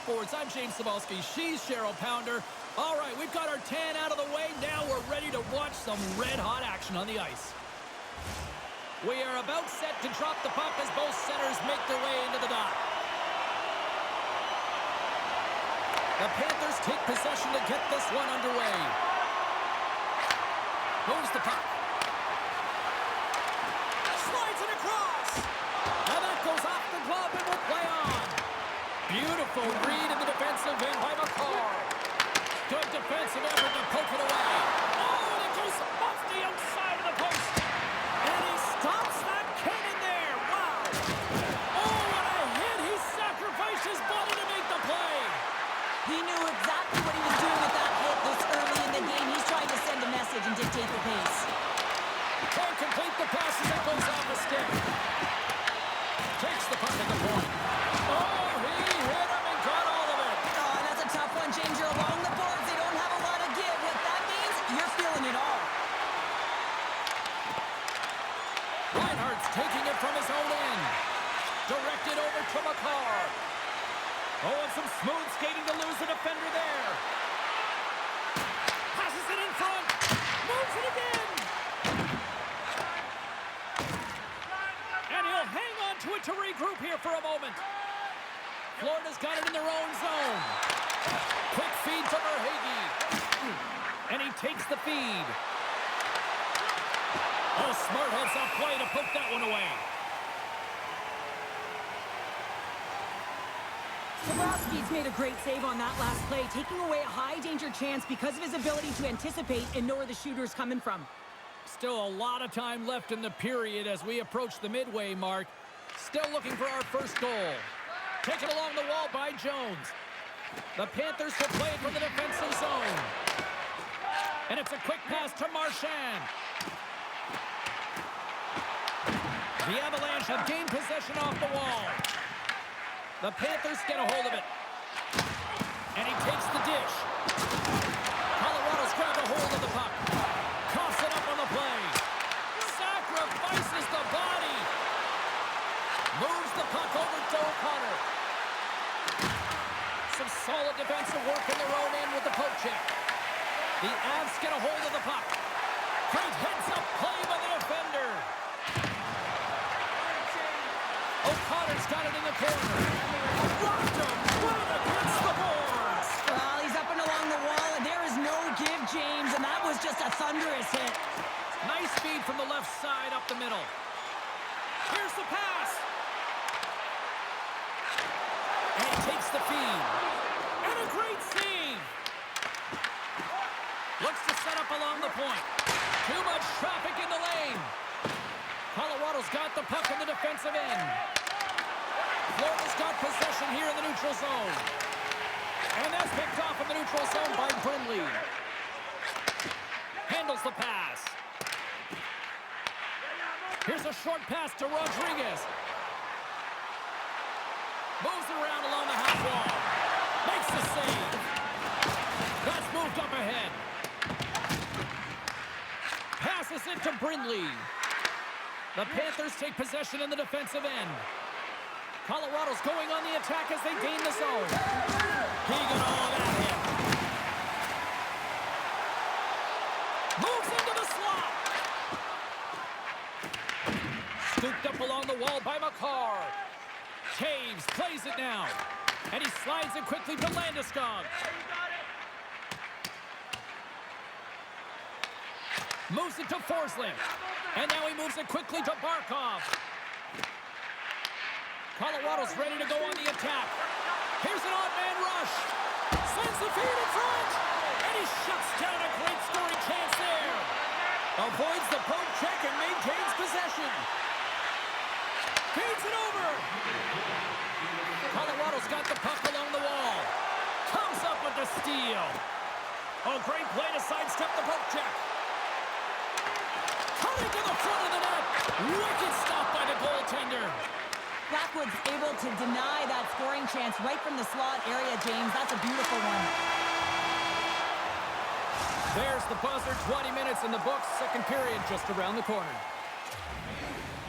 Sports. I'm James Cebulski. She's Cheryl Pounder. All right, we've got our tan out of the way. Now we're ready to watch some red-hot action on the ice. We are about set to drop the puck as both centers make their way into the dot. The Panthers take possession to get this one underway. Moves the puck. Slides it across. Now that goes off the glove and will play on. Beautiful read in the defensive end by McCarr. Good defensive effort to poke it away. Oh, and it goes off the outside of the post. And he stops that cannon there. Wow. Oh, what a hit. He sacrificed his body to make the play. He knew exactly what he was doing with that hit this early in the game. He's trying to send a message and dictate the pace. Can't complete the pass as it goes off the stick. Takes the puck at the point. Oh, he hit him and got all of it. Oh, that's a tough one, James. You're along the boards. They don't have a lot of give. What that means, you're feeling it all. Reinhardt's taking it from his own end. Directed over to McCarr. Oh, and some smooth skating to lose the defender there. Passes it in front. Moves it again. And he'll hang on to it to regroup here for a moment. Florida's got it in their own zone. Quick feed to Verhaeghe. And he takes the feed. Oh, smart heads-up play to poke that one away. Cebulski's made a great save on that last play, taking away a high-danger chance because of his ability to anticipate and know where the shooter's coming from. Still a lot of time left in the period as we approach the midway mark. Still looking for our first goal. Taken along the wall by Jones. The Panthers will play it from the defensive zone. And it's a quick pass to Marchand. The Avalanche have gained possession off the wall. The Panthers get a hold of it. And he takes the dish. Colorado's grabbed a hold of the puck. Coughs it up on the play. Sacrifices the body. Moves the puck over to O'Connor. Some solid defensive work in their own end with the poke check. The Avs get a hold of the puck. Great heads-up play by the defender. O'Connor's got it in the corner. Rocked him right against the boards. Well, he's up and along the wall, and there is no give, James, and that was just a thunderous hit. Nice feed from the left side up the middle. Here's the pass. And he takes the feed. And a great save. Looks to set up along the point. Too much traffic in the lane. Colorado's got the puck in the defensive end. Florida's got possession here in the neutral zone. And that's picked off in the neutral zone by Brindley. Handles the pass. Here's a short pass to Rodriguez. Moves it around along the half wall. Makes the save. That's moved up ahead. Passes it to Brindley. The Panthers take possession in the defensive end. Colorado's going on the attack as they gain the zone. He got all that hit. Moves into the slot. Scooped up along the wall by McCarr. Taves plays it now. And he slides it quickly to Landeskog. Moves it to Forsling. And now he moves it quickly to Barkov. Colorado's ready to go on the attack. Here's an odd-man rush. Sends the feed in front. And he shuts down a great scoring chance there. Avoids the poke check and maintains possession. Feeds it over. Colorado's got the puck along the wall. Comes up with the steal. Oh, great play to sidestep the poke check. Cutting to the front of the net. Wicked stop by the goaltender. Blackwood's able to deny that scoring chance right from the slot area, James. That's a beautiful one. There's the buzzer. 20 minutes in the books. Second period just around the corner.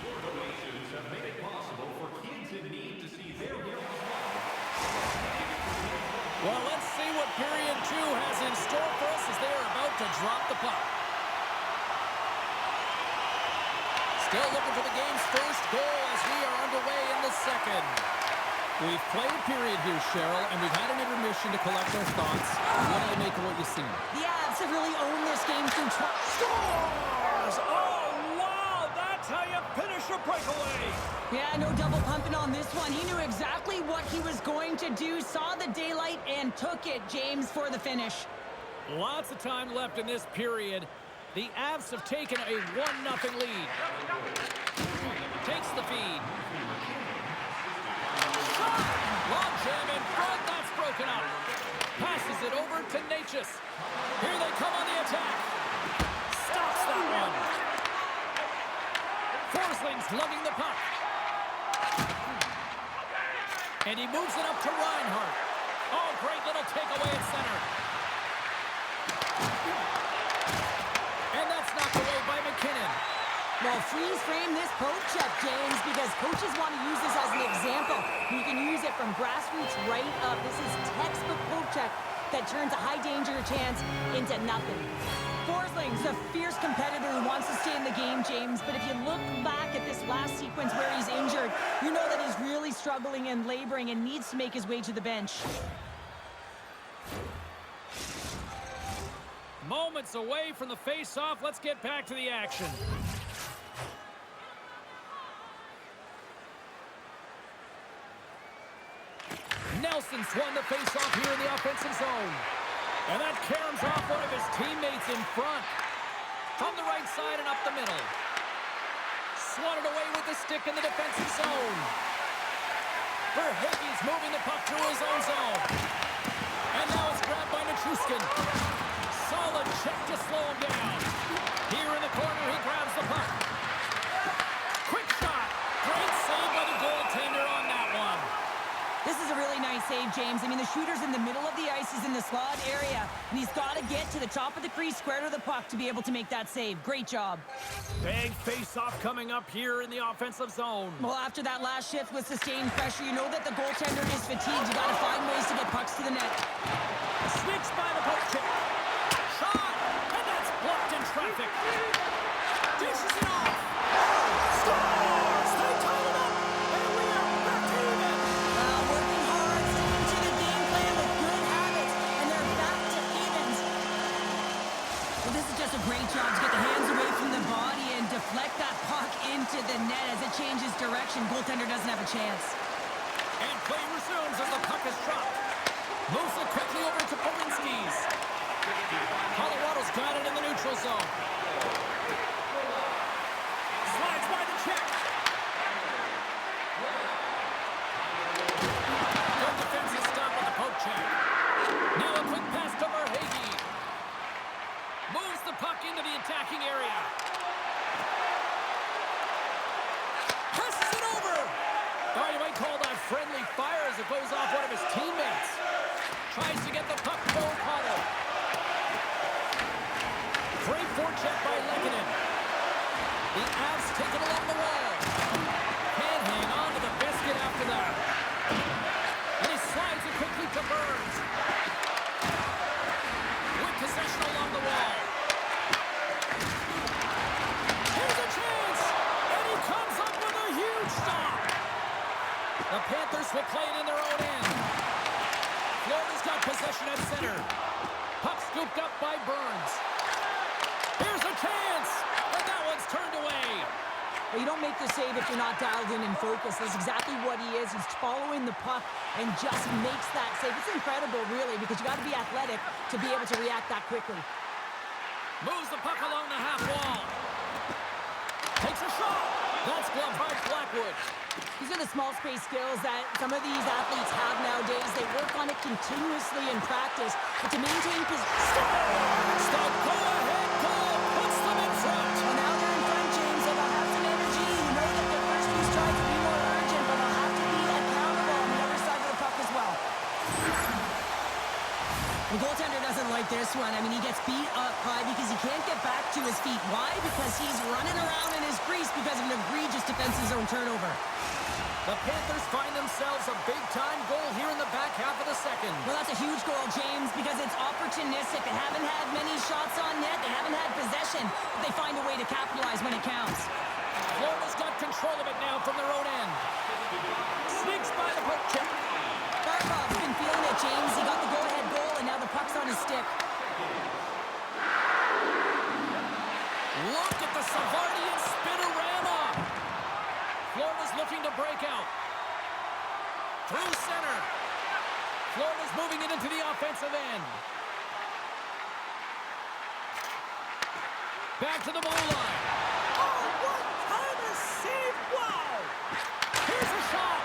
Your donations have made it possible for kids in need to see their heroes. about to drop the puck. Still looking for the game's first goal as we are underway in the second. We've played a period here, Cheryl, and we've had an intermission to collect our thoughts. What do you make of what you see? The Avs have really owned this game through Scores! Oh, wow! That's how you finish a breakaway. Yeah, no double pumping on this one. He knew exactly what he was going to do, saw the daylight, and took it, James, for the finish. Lots of time left in this period. The Avs have taken a 1-0 lead. Takes the feed. Shot! Long jam in front. That's broken up. Passes it over to Natchez. Here they come on the attack. Stops that one. Forsling's lugging the puck. And he moves it up to Reinhart. Oh, great little takeaway at center. And that's knocked away by McKinnon. Well, freeze frame this poke check, James, because coaches want to use this as an example. You can use it from grassroots right up. This is textbook poke check that turns a high danger chance into nothing. Forsling's a fierce competitor who wants to stay in the game, James, but if you look back at this last sequence where he's injured, you know that he's really struggling and laboring and needs to make his way to the bench. Moments away from the face-off. Let's get back to the action. Nelson's won the face-off here in the offensive zone. And that caroms off one of his teammates in front. From the right side and up the middle. Swatted away with the stick in the defensive zone. Verhaeghe's moving the puck through his own zone. And now it's grabbed by Nichushkin. Solid check to slow him down. Here in the corner, he grabs the puck. Quick shot. Great save by the goaltender on that one. This is a really nice save, James. I mean, the shooter's in the middle of the ice. He's in the slot area, and he's got to get to the top of the crease, square to the puck, to be able to make that save. Great job. Big face-off coming up here in the offensive zone. Well, after that last shift with sustained pressure, you know that the goaltender is fatigued. You got to find ways to get pucks to the net. Sneaks by the poke check. Shot! And that's blocked in traffic. Dishes it off. Scores! They tie it up. And we are back to even. Working hard, sticking to the game plan with good habits, and they're back to evens. Well, this is just a great job to get the hands away from the body and deflect that puck into the net as it changes direction. Goaltender doesn't have a chance. And play resumes as the puck is dropped. Moves it quickly over to Polinski's. Colorado's got it in the neutral zone. Slides by the check. Good defensive stop with the poke check. Now a quick pass to Verhaeghe. Moves the puck into the attacking area. Passes it over. Oh, you might call that friendly fire as it goes off one of his teammates. Tries to get the puck to O'Connell. Great forecheck by Lehkonen. The Avs take it along the wall. Can't hang on to the biscuit after that. And he slides it quickly to Burns. With possession along the wall. Here's a chance! And he comes up with a huge stop. The Panthers will play it in their own end. Florida's got possession at center. Puck scooped up by Burns. Here's a chance! And that one's turned away. Well, you don't make the save if you're not dialed in and focused. That's exactly what he is. He's following the puck and just makes that save. It's incredible, really, because you got to be athletic to be able to react that quickly. Moves the puck along the half wall. Takes a shot. That's glove by Blackwood. These are the small space skills that some of these athletes have nowadays. They work on it continuously in practice, but to maintain position. The go-ahead goal puts them in front. Well, now they're in front, James. They'll have some energy. You know that their first few strides will be more urgent, but they'll have to be accountable on the other side of the puck as well. The goaltender doesn't like this one. I mean, he gets beat up high because he can't get back to his feet. Why? Because he's running around in his crease because of an egregious defensive zone turnover. The Panthers find themselves a big-time goal here in the back half of the second. Well, that's a huge goal, James, because it's opportunistic. They haven't had many shots on net. They haven't had possession, but they find a way to capitalize when it counts. Florida's got control of it now from their own end. Sneaks by the poke check. Barkov's been feeling it, James. He got the go-ahead goal, and now the puck's on his stick. Look at the Savardian spinorama. Florida's looking to break out. Through center. Florida's moving it into the offensive end. Back to the blue line. Oh, what kind of save! Wow! Here's a shot.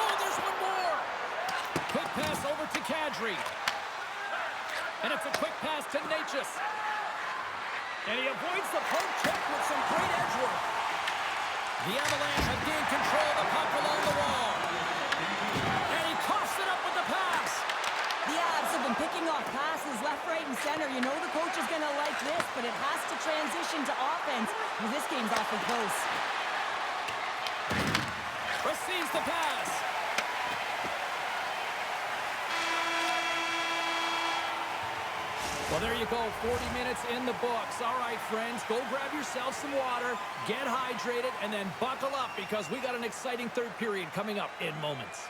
Oh, there's one more. Quick pass over to Kadri. And it's a quick pass to Natchez. And he avoids the poke check with some great edge work. The Avalanche have gained control of the puck along the wall. And he coughs it up with the pass. The Avs have been picking off passes left, right, and center. You know the coach is going to like this, but it has to transition to offense. Well, this game's awfully close. Receives the pass. Well, there you go. 40 minutes in the books. All right, friends, go grab yourself some water, get hydrated, and then buckle up because we got an exciting third period coming up in moments.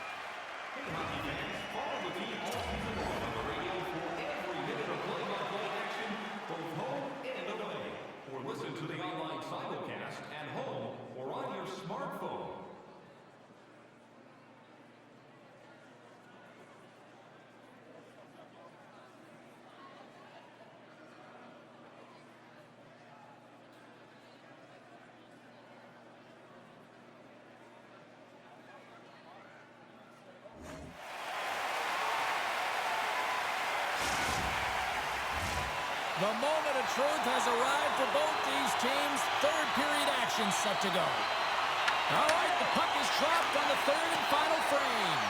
Listen to the online simulcast at home or on your smartphone. The moment of truth has arrived for both these teams. Third period action set to go. All right, the puck is dropped on the third and final frame.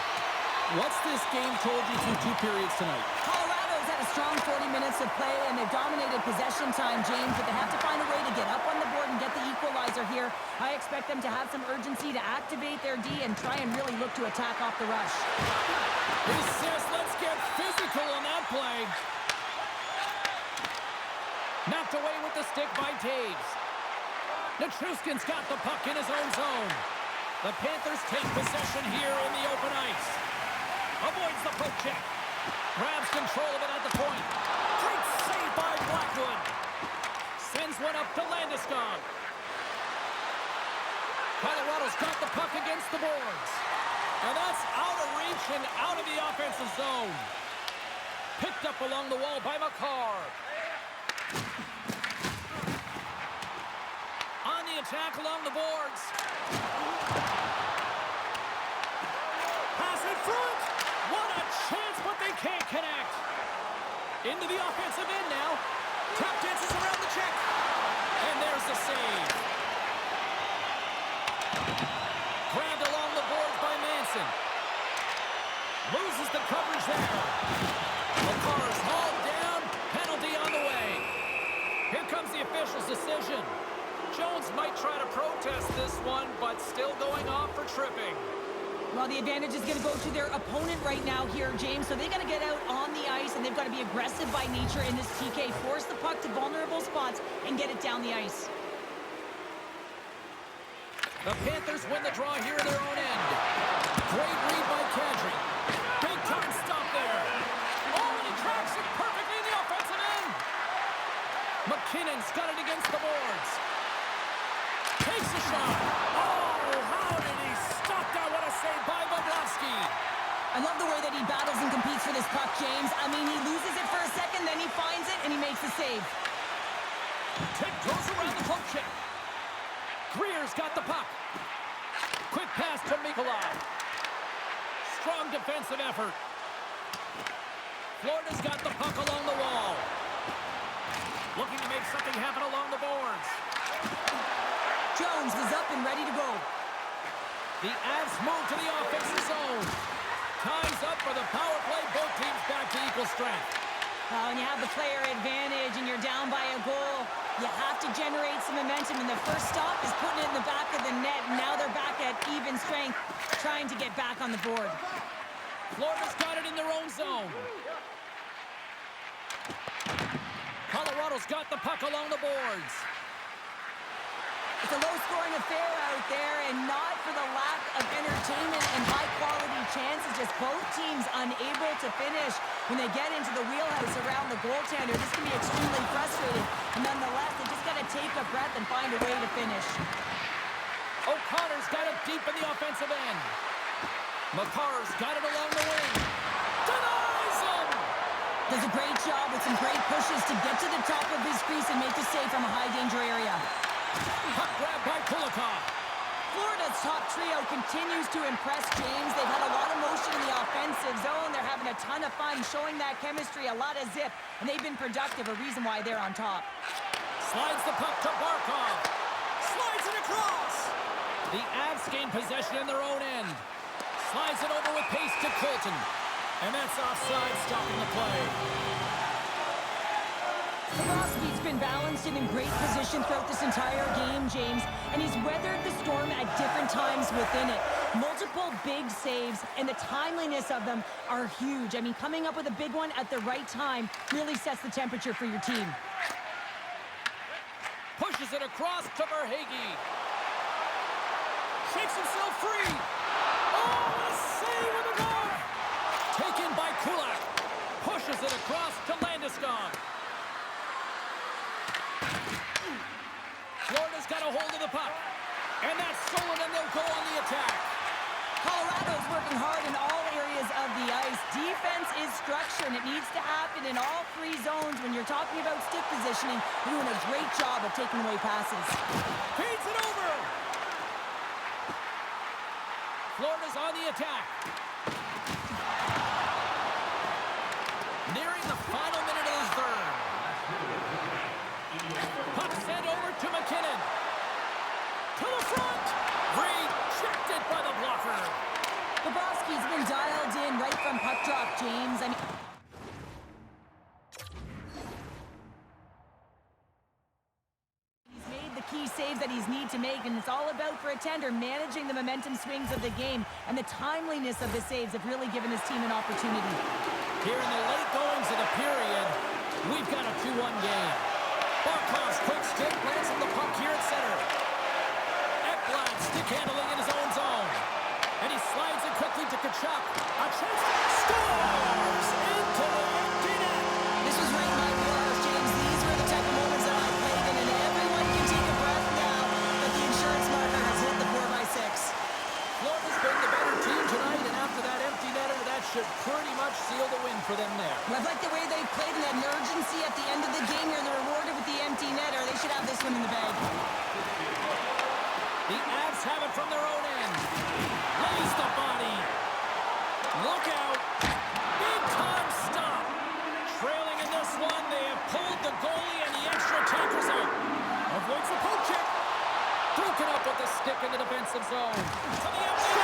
What's this game told you through two periods tonight? Colorado's had a strong 40 minutes of play, and they've dominated possession time, James, but they have to find a way to get up on the board and get the equalizer here. I expect them to have some urgency to activate their D and try and really look to attack off the rush. He says, let's get physical on that play. Knocked away with the stick by Taves. Nichushkin's got the puck in his own zone. The Panthers take possession here in the open ice. Avoids the poke check. Grabs control of it at the point. Great save by Blackwood. Sends one up to Landeskog. Colorado's got the puck against the boards. And that's out of reach and out of the offensive zone. Picked up along the wall by McCarr. On the attack along the boards. Pass in front. What a chance, but they can't connect. Into the offensive end now. Tap dances around the check. And there's the save. Grabbed along the boards by Manson. Loses the coverage there. McCarr is hauled down. Penalty on the way. Here comes the official's decision. Jones might try to protest this one, but still going off for tripping. Well, the advantage is going to go to their opponent right now here, James, so they got to get out on the ice, and they've got to be aggressive by nature in this TK. Force the puck to vulnerable spots and get it down the ice. The Panthers win the draw here in their own end. Great read by Kadri. Big time stop there. Oh, and he tracks it perfectly in the offensive end. McKinnon's got it against the boards. Takes a shot. Oh, how did he stop that? What a save by Bobrovsky. I love the way that he battles and competes for this puck, James. I mean, he loses it for a second, then he finds it, and he makes the save. Goes around the poke check. Greer's got the puck. Quick pass to Mikolov. Strong defensive effort. Florida's got the puck along the wall. Looking to make something happen along the boards. Jones is up and ready to go. The Avs move to the offensive zone. Time's up for the power play. Both teams back to equal strength. When you have the player advantage and you're down by a goal, You have to generate some momentum, and the first stop is putting it in the back of the net, and now they're back at even strength, trying to get back on the board. Florida's got it in their own zone. Colorado's got the puck along the boards. It's a low-scoring affair out there, and not for the lack of entertainment and high-quality chances. Just both teams unable to finish when they get into the wheelhouse around the goaltender. This can be extremely frustrating. And nonetheless, they just got to take a breath and find a way to finish. O'Connor's got it deep in the offensive end. McCarr's got it along the wing. Denies him! Does a great job with some great pushes to get to the top of his crease and make the save from a high-danger area. Puck grab by Tiukka. Florida's top trio continues to impress, James. They've had a lot of motion in the offensive zone. They're having a ton of fun, showing that chemistry, a lot of zip, and they've been productive, a reason why they're on top. Slides the puck to Barkov. Slides it across. The Avs gain possession in their own end. Slides it over with pace to Colton. And that's offside, stopping the play. Bobrovsky's been balanced and in great position throughout this entire game, James, and he's weathered the storm at different times within it. Multiple big saves, and the timeliness of them are huge. I mean, coming up with a big one at the right time really sets the temperature for your team. Pushes it across to Verhaeghe. Shakes himself free. Oh, what a save with a glove! Taken by Kulak. Pushes it across to Landeskog. Florida's got a hold of the puck. And that's stolen, and they'll go on the attack. Colorado's working hard in all areas of the ice. Defense is structure, and it needs to happen in all three zones. When you're talking about stick positioning, you're doing a great job of taking away passes. Feeds it over. Florida's on the attack. Nearing the final minute of the third. Puck sent over to McKinnon. To the front. Rejected by the blocker. Bobrovsky's been dialed in right from puck drop, James. I mean, he's made the key saves that he's need to make, and it's all about, for a tender, managing the momentum swings of the game, and the timeliness of the saves have really given his team an opportunity. Here in the late goings of the period, we've got a 2-1 game. Barkov's quick stick lands on the puck here at center. Ekblad stick handling in his own zone. And he slides it quickly to Tkachuk. A chance to scores into the empty net. This was right in my wheelhouse, James. These were the type of moments that I played in, and everyone can take a breath now that the insurance marker has hit the 4x6. Florida's been the better team tonight, and after that empty netter, that should pretty much seal the win for them there. I like the way they played in that urgency at the end of the game here. They're rewarded with the empty netter. They should have this one in the bag. The Avs have it from their own end. Lays the body. Look out. Big time stop. Trailing in this one, they have pulled the goalie and the extra tankers out. Avoids the poke check. Broken up with the stick in the defensive zone. To the empty